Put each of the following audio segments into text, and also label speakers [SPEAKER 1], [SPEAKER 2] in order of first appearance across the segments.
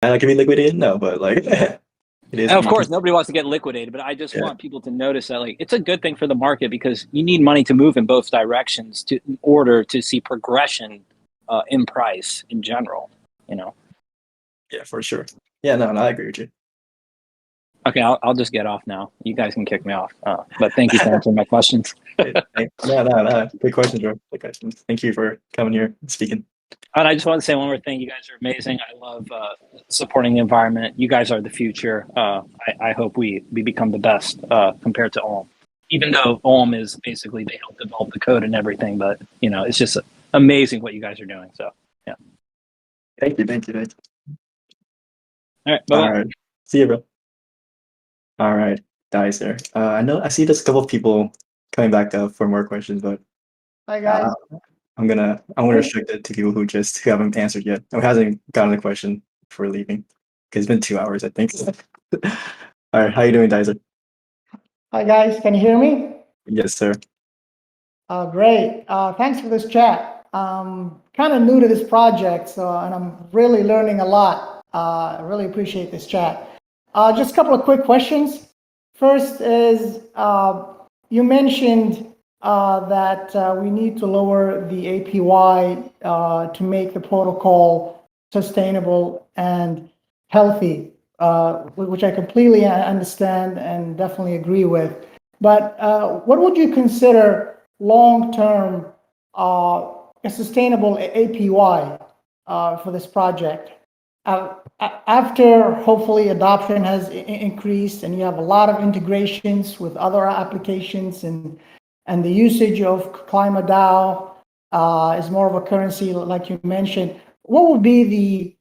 [SPEAKER 1] can be liquidated? No, but like it is.
[SPEAKER 2] And of course, nobody wants to get liquidated, but I just
[SPEAKER 1] Yeah,
[SPEAKER 2] want people to notice that like it's a good thing for the market because you need money to move in both directions to in order to see progression in price in general. You know.
[SPEAKER 1] yeah, for sure. Yeah, no, I agree with you.
[SPEAKER 2] Okay, I'll just get off now. You guys can kick me off. But thank you for answering my questions.
[SPEAKER 1] No. Good questions, bro. Good questions. Thank you for coming here and speaking.
[SPEAKER 2] And I just want to say one more thing. You guys are amazing. I love supporting the environment. You guys are the future. I hope we become the best compared to Ohm. Even though Ohm is basically they help develop the code and everything, but you know it's just amazing what you guys are doing. So yeah.
[SPEAKER 1] Thank you.
[SPEAKER 2] All right. Bye
[SPEAKER 1] All
[SPEAKER 2] bye.
[SPEAKER 1] right. See you, bro. All right, Dicer. I see there's a couple of people coming back up for more questions, but
[SPEAKER 3] Hi
[SPEAKER 1] uh,
[SPEAKER 3] guys.
[SPEAKER 1] I'm gonna restrict it to people who haven't answered yet, or hasn't gotten a question before leaving, because it's been 2 hours, I think. All right, how you doing, Dicer?
[SPEAKER 3] Hi guys. Can you hear me?
[SPEAKER 1] Yes, sir.
[SPEAKER 3] Great. Thanks for this chat. Kind of new to this project, and I'm really learning a lot. I really appreciate this chat. Just a couple of quick questions. First is you mentioned that we need to lower the APY to make the protocol sustainable and healthy, which I completely understand and definitely agree with. But what would you consider long-term a sustainable APY for this project? After hopefully adoption has increased and you have a lot of integrations with other applications and the usage of ClimaDAO is more of a currency like you mentioned, what would be the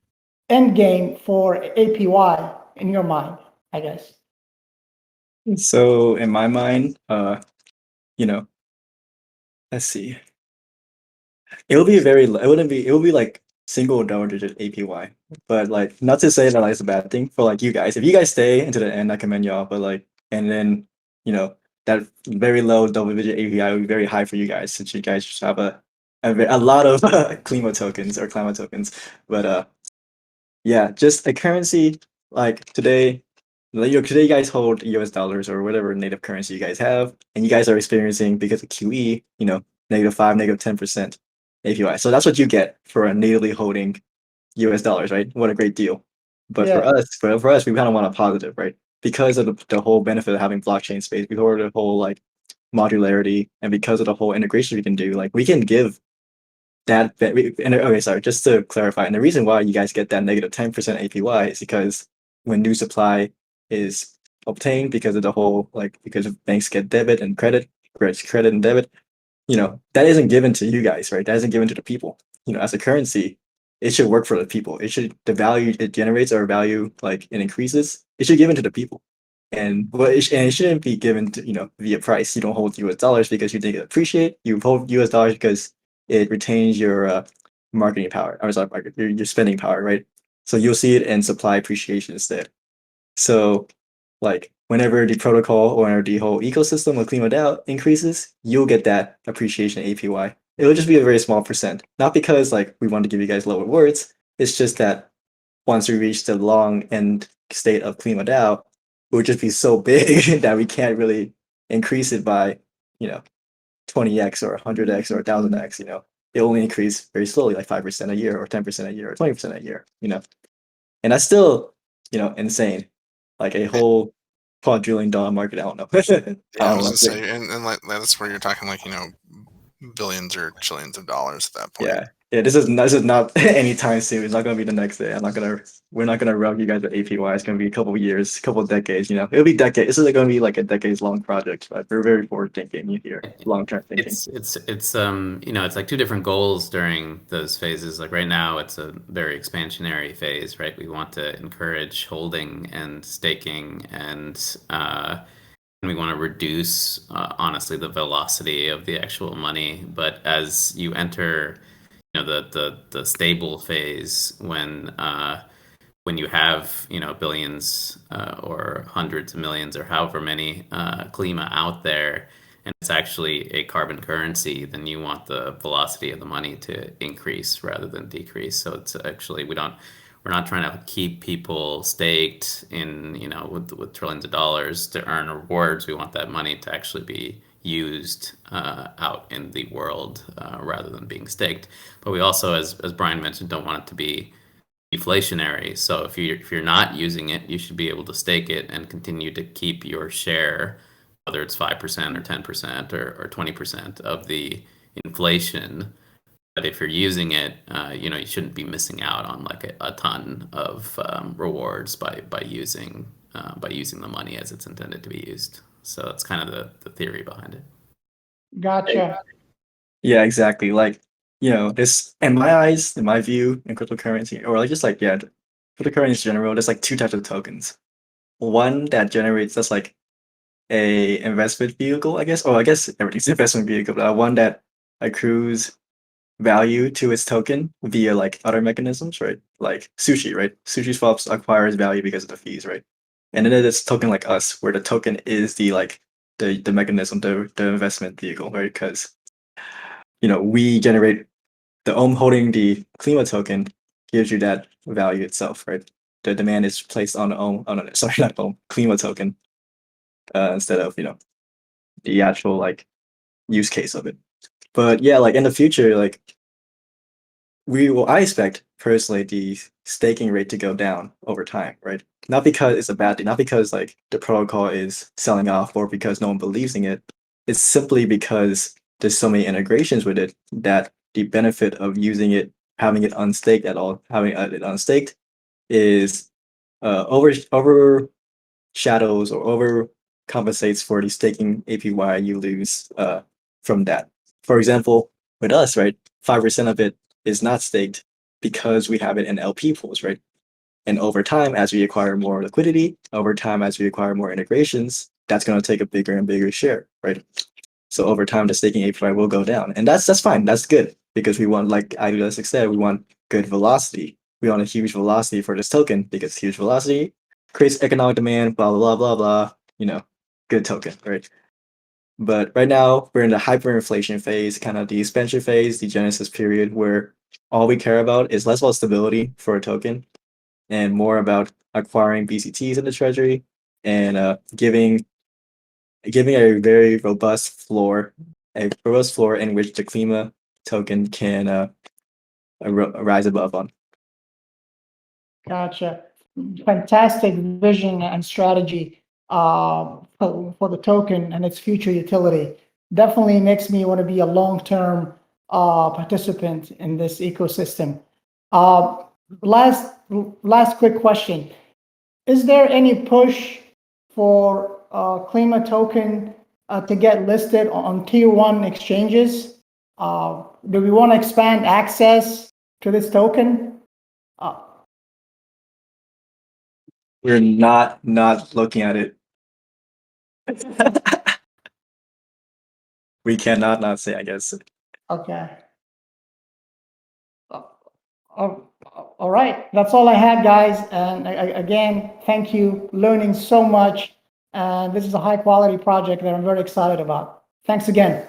[SPEAKER 3] end game for APY in your mind, I guess?
[SPEAKER 1] So in my mind, you know, let's see. It will be like single double digit APY. But like not to say that like, it's a bad thing for like you guys. If you guys stay into the end, I commend y'all. But like and then, you know, that very low double digit API will be very high for you guys since you guys just have a lot of Klima tokens or Klima tokens. But yeah, just a currency like today, like, today you guys hold US dollars or whatever native currency you guys have, and you guys are experiencing because of QE, -5, -10% APY. So that's what you get for a natively holding US dollars, right? What a great deal. But
[SPEAKER 3] Yeah.
[SPEAKER 1] for us, we kind of want a positive, right? Because of the whole benefit of having blockchain space, because of the whole like modularity, and because of the whole integration we can do, like we can give okay, sorry, just to clarify, and the reason why you guys get that -10% APY is because when new supply is obtained because of the whole because banks get debit and credit and debit, that isn't given to you guys, right? That isn't given to the people. As a currency, it should work for the people. The value it generates or value it increases, it should give it to the people. And it shouldn't be given to via price. You don't hold US dollars because you think it appreciate. You hold US dollars because it retains your marketing power. Or sorry, your spending power, right? So you'll see it in supply appreciation instead. So whenever the protocol or the whole ecosystem of ClimaDAO increases, you'll get that appreciation APY. It'll just be a very small percent. Not because we want to give you guys low rewards. It's just that once we reach the long end state of ClimaDAO, it would just be so big that we can't really increase it by, 20x or 100x or 1000x. It only increase very slowly, like 5% a year or 10% a year or 20% a year. And that's still, insane. Like a whole quadrillion-dollar market. I don't know.
[SPEAKER 4] Yeah, I was gonna say, and like that's where you're talking billions or trillions of dollars at that point.
[SPEAKER 1] Yeah. This is not anytime soon. It's not gonna be the next day. We're not gonna rug you guys with APY. It's gonna be a couple of years, a couple of decades. It'll be decades. This is gonna be like a decades-long project. But we're very forward thinking here, long-term thinking.
[SPEAKER 5] It's like two different goals during those phases. Like right now, it's a very expansionary phase, right? We want to encourage holding and staking and we want to reduce, honestly, the velocity of the actual money. But as you enter, the stable phase, when you have billions or hundreds of millions or however many klima out there, and it's actually a carbon currency, then you want the velocity of the money to increase rather than decrease. So it's actually we're We're not trying to keep people staked in, with trillions of dollars to earn rewards. We want that money to actually be used out in the world rather than being staked. But we also, as Brian mentioned, don't want it to be deflationary. So if you're not using it, you should be able to stake it and continue to keep your share, whether it's 5% or 10% or 20% of the inflation. But if you're using it, you shouldn't be missing out on like a ton of rewards by using the money as it's intended to be used. So that's kind of the theory behind it.
[SPEAKER 3] Gotcha.
[SPEAKER 1] Yeah, exactly. Like, this, in my eyes, in my view, in cryptocurrency, or like just like, yeah, cryptocurrency in general, there's like two types of tokens. One that generates that's like a investment vehicle, I guess. I guess everything's investment vehicle, but one that accrues value to its token via like other mechanisms, right? Like sushi, right? Sushi swaps acquires value because of the fees, right? And then there's token like us, where the token is the like the mechanism, the investment vehicle, right? Because we generate the OM holding the Klima token gives you that value itself, right? The demand is placed on the OM, sorry, not OM, Klima token, instead of the actual like use case of it. But yeah, like in the future, like I expect personally the staking rate to go down over time, right? Not because it's a bad thing, not because like the protocol is selling off or because no one believes in it. It's simply because there's so many integrations with it that the benefit of using it, having it unstaked at all, having it unstaked is overshadows or overcompensates for the staking APY you lose from that. For example, with us, right, 5% of it is not staked because we have it in LP pools, right? And over time, as we acquire more liquidity, over time, as we acquire more integrations, that's going to take a bigger and bigger share, right? So over time, the staking APY will go down, and that's fine. That's good because we want, like Idealistic said, we want good velocity. We want a huge velocity for this token because huge velocity creates economic demand. Blah blah blah blah blah. Good token, right? But right now, we're in the hyperinflation phase, kind of the expansion phase, the genesis period, where all we care about is less about stability for a token and more about acquiring BCTs in the treasury and giving a very robust floor, in which the Klima token can rise above on.
[SPEAKER 3] Gotcha. Fantastic vision and strategy for the token and its future utility. Definitely makes me want to be a long-term participant in this ecosystem. Last quick question. Is there any push for Klima token to get listed on tier 1 exchanges? Do we want to expand access to this token?
[SPEAKER 1] We're not looking at it. We cannot not say, I guess.
[SPEAKER 3] Okay. All right. That's all I had, guys. And again, thank you. Learning so much. And this is a high quality project that I'm very excited about. Thanks again.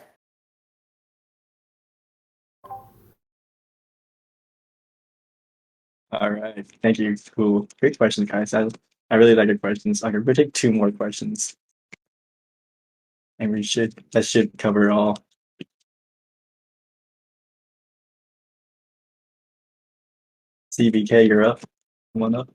[SPEAKER 1] All right. Thank you. Cool. Great questions, guys. I really like your questions. Okay, we'll take 2 more questions. And that should cover all. CBK, you're up. Come on up.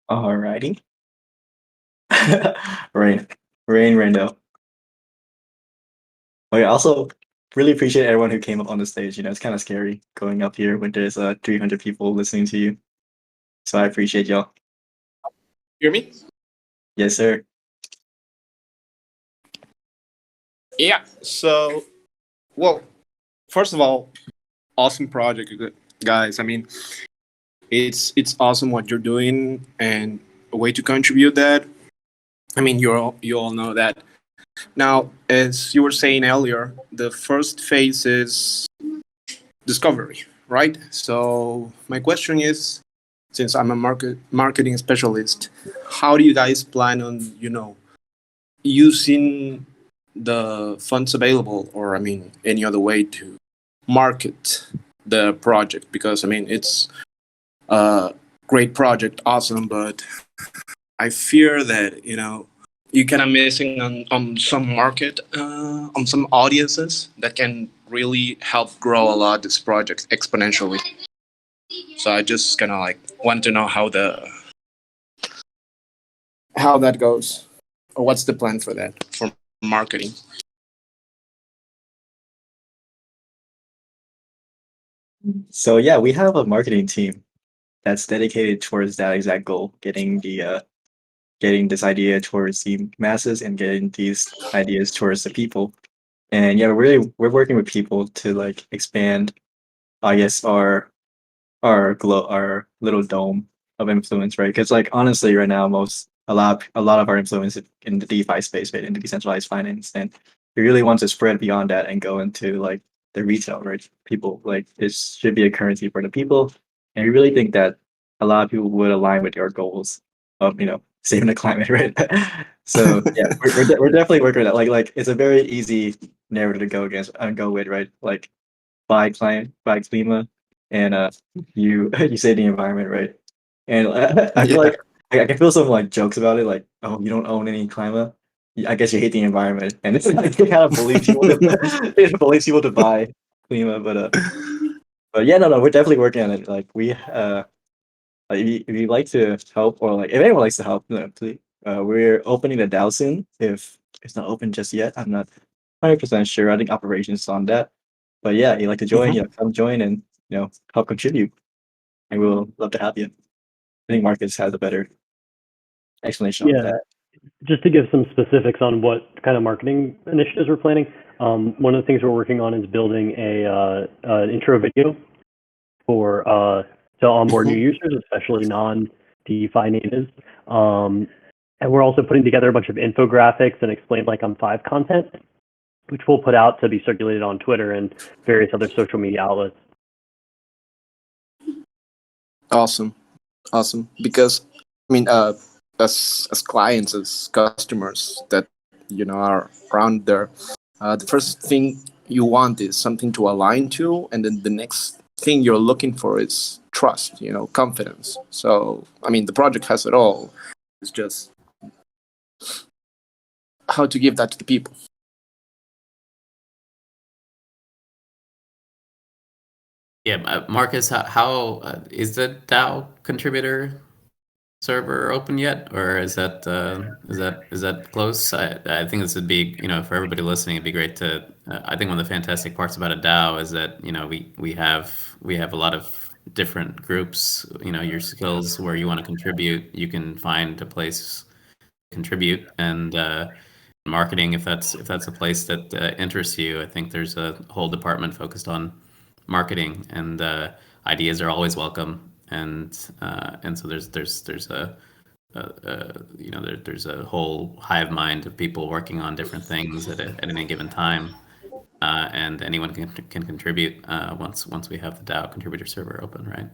[SPEAKER 1] All righty. Rando. Okay, also really appreciate everyone who came up on the stage. It's kind of scary going up here when there's 300 people listening to you. So I appreciate y'all.
[SPEAKER 6] Hear me?
[SPEAKER 1] Yes, sir.
[SPEAKER 6] Yeah. So, well, first of all, awesome project, guys. I mean, it's awesome what you're doing and a way to contribute that. I mean, you all know that. Now, as you were saying earlier, the first phase is discovery, right? So my question is, since I'm a marketing specialist, how do you guys plan on, using the funds available, or I mean, any other way to market the project, because I mean, it's a great project, awesome, but I fear that you kind of missing on some market, on some audiences that can really help grow a lot this project exponentially. So I just kind of like want to know how that goes, or what's the plan for that, for marketing.
[SPEAKER 1] So yeah, we have a marketing team that's dedicated towards that exact goal, getting this idea towards the masses and getting these ideas towards the people. And yeah, we're working with people to like expand, I guess, our our little dome of influence, right? Because like honestly, right now, a lot of our influence in the DeFi space, right, in the decentralized finance, and we really want to spread beyond that and go into like the retail, right? People like this should be a currency for the people, and we really think that a lot of people would align with your goals of saving the climate, right? So yeah, we're definitely working on that. Like it's a very easy narrative to go against and go with, right? Like buy climate, buy klima, and you you save the environment, right? And I feel
[SPEAKER 6] Yeah.
[SPEAKER 1] like I can feel some like jokes about it, like, oh, you don't own any klima. I guess you hate the environment, and it's like it kind of bullies people. It bullies people to buy klima, but yeah, no, we're definitely working on it. Like like if you like to help, or like if anyone likes to help, please. We're opening the DAO soon. If it's not open just yet, I'm not 100% sure. I think operations is on that. But yeah, you like to join, come join and help contribute. And we'll love to have you. I think Marcus has a better explanation on
[SPEAKER 7] Yeah,
[SPEAKER 1] that.
[SPEAKER 7] just to give some specifics on what kind of marketing initiatives we're planning. One of the things we're working on is building an intro video for to onboard new users, especially non-DeFi natives. And we're also putting together a bunch of infographics and explain like on5 content, which we'll put out to be circulated on Twitter and various other social media outlets.
[SPEAKER 6] Awesome. Because I mean, as clients, as customers that are around there, the first thing you want is something to align to, and then the next thing you're looking for is trust, confidence. So I mean, the project has it all. It's just how to give that to the people.
[SPEAKER 5] Yeah, Marcus, how is the DAO contributor server open yet, or is that close? I think this would be, for everybody listening, it'd be great to. I think one of the fantastic parts about a DAO is that we have a lot of different groups. Your skills where you want to contribute, you can find a place to contribute, and marketing, if that's a place that interests you. I think there's a whole department focused on marketing, and ideas are always welcome. And so there's a whole hive mind of people working on different things at any given time, and anyone can contribute once we have the DAO contributor server open, right?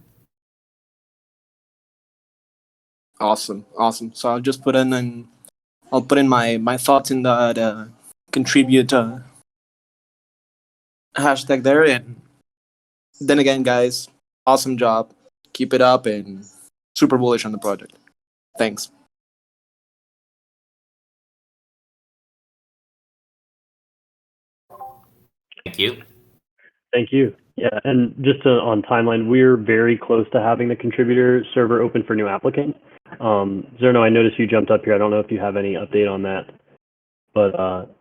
[SPEAKER 6] Awesome. So I'll just put in my thoughts in the contribute hashtag there, and then again, guys, awesome job. Keep it up, and super bullish on the project. Thanks.
[SPEAKER 5] Thank you.
[SPEAKER 7] Thank you. Yeah, and just on timeline, we're very close to having the contributor server open for new applicants. Zerno, I noticed you jumped up here. I don't know if you have any update on that, but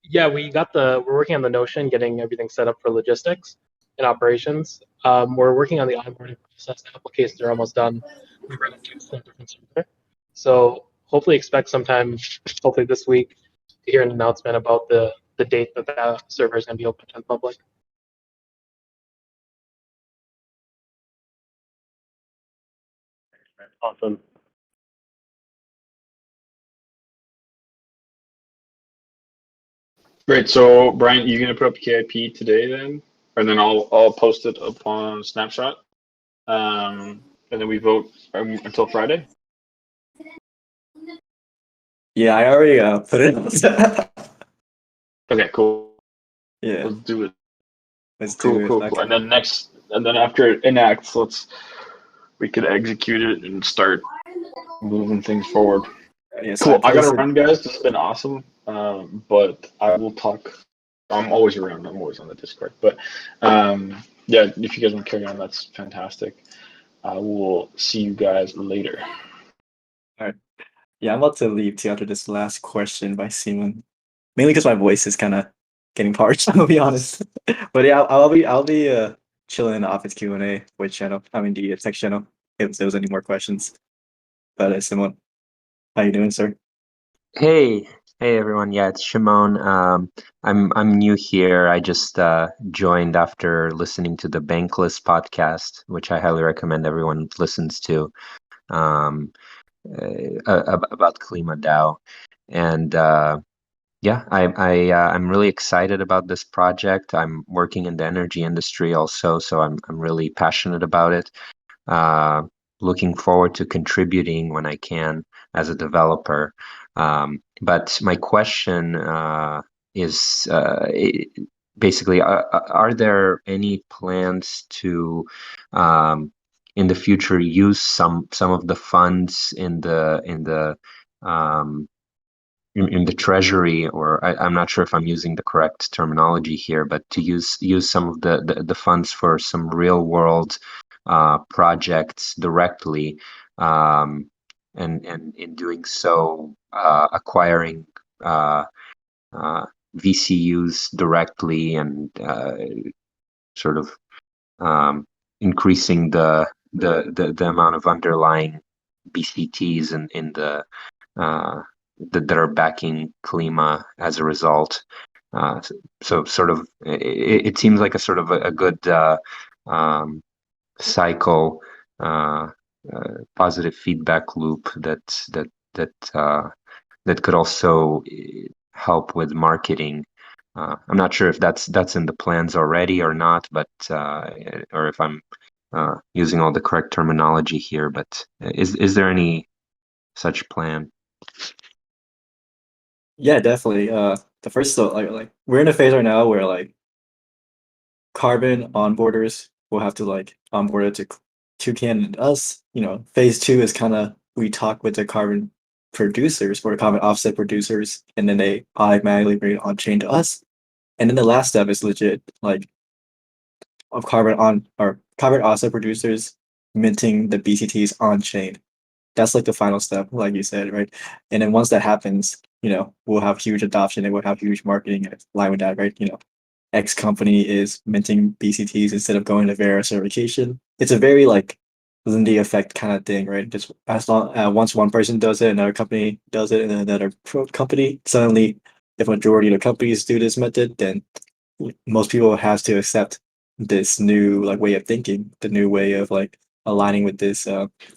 [SPEAKER 8] yeah, we're working on the Notion, getting everything set up for logistics and operations. We're working on the onboarding process. The applications are almost done. We've run into some different server. So hopefully expect sometime, hopefully this week, to hear an announcement about the date that the server is going to be open to the public.
[SPEAKER 7] awesome.
[SPEAKER 9] Great. So Brian, you gonna put up KIP today then, and then I'll post it up on Snapshot, and then we vote until Friday.
[SPEAKER 1] Yeah, I already put it.
[SPEAKER 9] Okay, cool.
[SPEAKER 1] Yeah,
[SPEAKER 9] Let's do it.
[SPEAKER 1] let's
[SPEAKER 9] Cool,
[SPEAKER 1] do it.
[SPEAKER 9] cool, cool.
[SPEAKER 1] Okay.
[SPEAKER 9] And then after it enacts, we could execute it and start moving things forward.
[SPEAKER 1] Yes, I
[SPEAKER 9] Cool. I gotta
[SPEAKER 1] posted.
[SPEAKER 9] run, guys. This has been awesome. But I will talk. I'm always around. I'm always on the Discord. But yeah, if you guys want to carry on, that's fantastic. I will see you guys later.
[SPEAKER 1] All right. Yeah, I'm about to leave too after this last question by Simon. Mainly because my voice is kind of getting parched. I'll be honest. But yeah, I'll be chilling in the office Q&A voice channel. I mean the text channel. If there was any more questions. But Simon, how you doing, sir?
[SPEAKER 10] Hey, hey everyone. Yeah, it's Shimon. I'm new here. I just joined after listening to the Bankless podcast, which I highly recommend everyone listens to, um, about Klima DAO. And yeah, I'm really excited about this project. I'm working in the energy industry also, so I'm really passionate about it. Uh, Looking forward to contributing when I can as a developer. But my question is basically, are there any plans to, in the future, use some of the funds um, in the treasury, or I'm not sure if I'm using the correct terminology here, but to use some of the funds for some real world projects directly, and in doing so, acquiring VCUs directly and sort of increasing the amount of underlying BCTs in the that are backing Klima as a result. So sort of, it seems like a sort of a good um, cycle, uh, positive feedback loop that could also help with marketing. I'm not sure if that's in the plans already or not, but or if I'm using all the correct terminology here. But is there any such plan?
[SPEAKER 1] Yeah, definitely. The first though, like we're in a phase right now where like carbon onboarders will have to like onboard it to Toucan and us. Phase two is kind of we talk with the carbon producers or carbon offset producers, and then they automatically bring it on chain to us. And then the last step is legit like of carbon offset producers minting the BCTs on chain. That's like the final step, like you said, right? And then once that happens, we'll have huge adoption and we'll have huge marketing in line with that, right? X company is minting BCTs instead of going to Vera certification. It's a very like Lindy effect kind of thing, right? Just as long once one person does it, another company does it, and then another company. Suddenly, if majority of the companies do this method, then most people has to accept this new like way of thinking, the new way of like aligning with this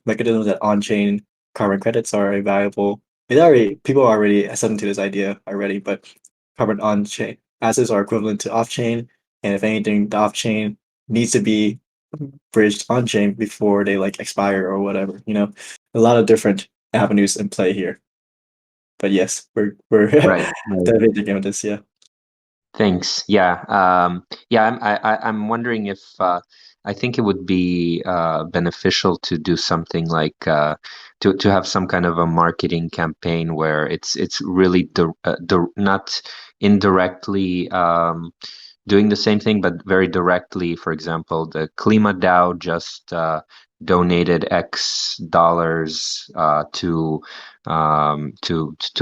[SPEAKER 1] mechanism that on-chain carbon credits are valuable. People are already accepting to this idea already, but carbon on-chain assets are equivalent to off-chain, and if anything, the off-chain needs to be bridged on-chain before they like expire or whatever. A lot of different avenues in play here. But yes, we're
[SPEAKER 10] Right.
[SPEAKER 1] definitely thinking of this. Yeah.
[SPEAKER 10] Thanks. Yeah. Yeah. I'm wondering if I think it would be beneficial to do something like to have some kind of a marketing campaign where it's really not indirectly doing the same thing, but very directly. For example, the Klima DAO just donated X dollars to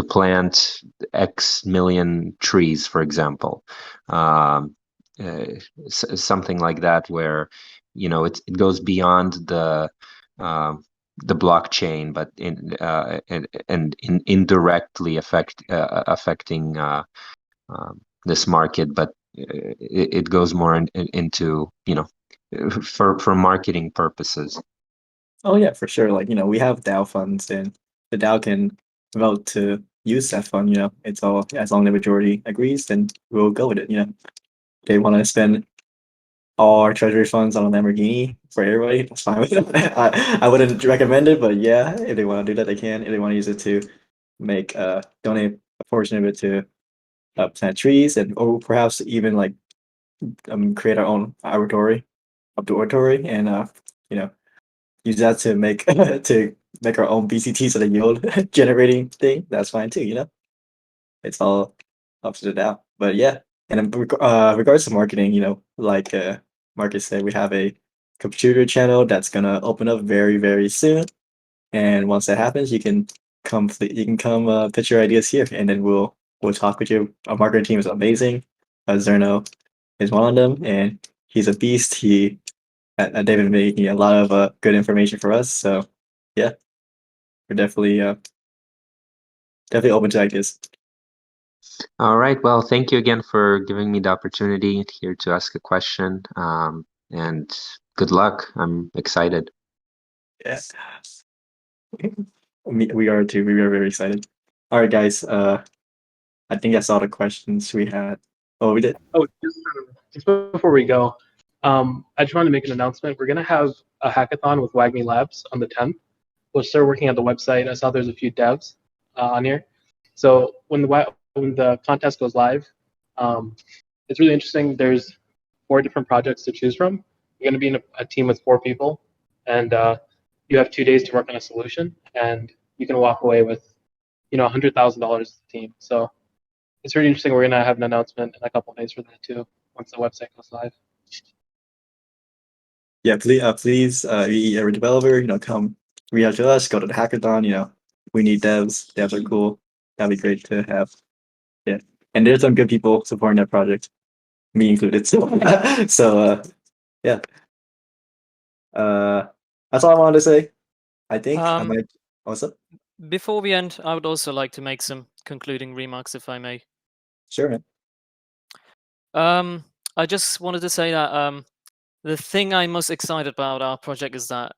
[SPEAKER 10] plant X million trees, for example. Um, Something like that, where it goes beyond the blockchain, but indirectly affecting this market, but it goes more into for marketing purposes.
[SPEAKER 1] Oh yeah, for sure. Like, we have DAO funds and the DAO can vote to use that fund, It's all as long as the majority agrees, then we'll go with it, They want to spend all our treasury funds on a Lamborghini for everybody, that's fine with it. I wouldn't recommend it, but yeah, if they want to do that, they can. If they want to use it to make donate a portion of it to plant trees, and or perhaps even like create our own observatory, and you know, use that to make to make our own BCTs of the yield generating thing. That's fine too. It's all up to the DAO. But yeah, and in regards to marketing, like Marcus said, we have a computer channel that's gonna open up very, very soon. And once that happens, you can come pitch your ideas here, and then we'll talk with you. Our marketing team is amazing. Zerno is one of them, and he's a beast. David making a lot of good information for us. So yeah, we're definitely open to ideas.
[SPEAKER 10] All right. Well, thank you again for giving me the opportunity here to ask a question. And good luck. I'm excited.
[SPEAKER 1] Yeah. We are too. We are very excited. All right, guys. I think that's all the questions we had. Oh, we did.
[SPEAKER 8] Oh, just before we go, I just wanted to make an announcement. We're going to have a hackathon with WAGMI Labs on the 10th. We'll start working on the website. I saw there's a few devs on here. So when the contest goes live, it's really interesting. There's 4 different projects to choose from. You're going to be in a team with 4 people, and you have 2 days to work on a solution, and you can walk away with, $100,000 as a team. So it's really interesting. We're going to have an announcement in a couple of days for that too, once the website goes live.
[SPEAKER 1] Yeah, please, every developer, come reach out to us. Go to the hackathon. We need devs. Devs are cool. That'd be great to have. Yeah, and there's some good people supporting that project, me included. So, yeah. That's all I wanted to say. I think I might. What's up?
[SPEAKER 11] Before we end, I would also like to make some concluding remarks, if I may.
[SPEAKER 1] Sure, man.
[SPEAKER 11] I just wanted to say that the thing I'm most excited about our project is that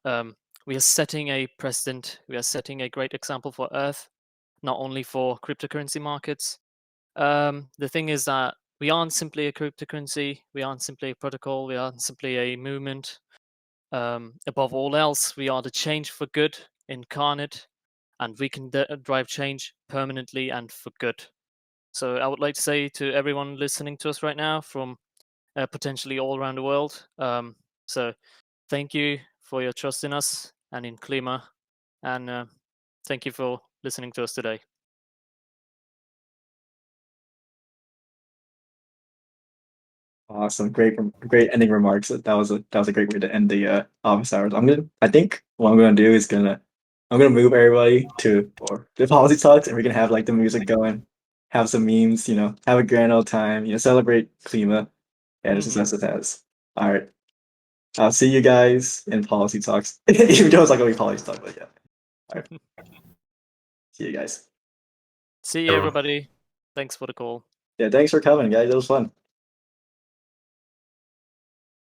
[SPEAKER 11] we are setting a precedent. We are setting a great example for Earth, not only for cryptocurrency markets. The thing is that we aren't simply a cryptocurrency. We aren't simply a protocol. We aren't simply a movement. Above all else, we are the change for good incarnate, and we can drive change permanently and for good. So I would like to say to everyone listening to us right now from potentially all around the world, so thank you for your trust in us and in Klima, and thank you for listening to us today.
[SPEAKER 1] Awesome, great ending remarks. That was a great way to end the office hours. I think what I'm gonna do is I'm gonna move everybody to the policy talks, and we're gonna have like the music going, have some memes, have a grand old time, celebrate Klima and the success it has. All right, I'll see you guys in policy talks. Even though it's not gonna be policy talk, but yeah. All right, see you guys.
[SPEAKER 11] See you, everybody. Thanks for the call.
[SPEAKER 1] Yeah, thanks for coming, guys. It was fun.